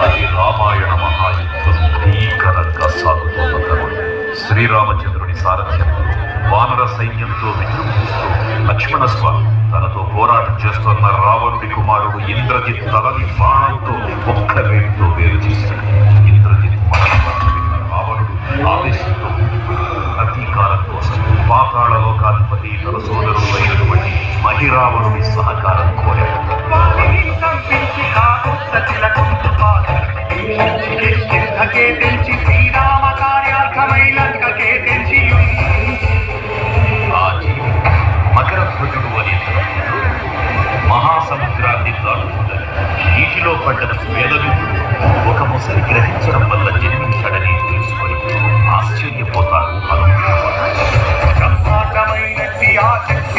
అది రామాయణ మహాయుద్ధం భీకరంగా సాగుతున్న తరుణం శ్రీరామచంద్రుని సారథ్యంలో వానర సైన్యంతో విజృంభిస్తూ లక్ష్మణ స్వామి తనతో పోరాటం చేస్తున్న రావణుడి కుమారుడు ఇంద్రజిత్ తలని బాణంతో ఒక్క వేడితో వేరు చేశాడు. ఇంద్రజిత్ రావణుడు ఆవేశంతో ప్రతీకారం కోసం పాతాళ లోకాధిపతి తన సోదరుడు అయినటువంటి మహిరావణుడి సహకారం కోరాడు. మకరధ్వజుడు అనే మహాసముద్రాన్ని దాటుకుంటాడు. నీటిలో పడ్డ వేదవిధుడు ఒక ముసలి గ్రహించడం వల్ల జన్మించాడని తెలుసుకొని ఆశ్చర్యపోతారు. బ్రహ్మాండమైనట్టి ఆ శక్తి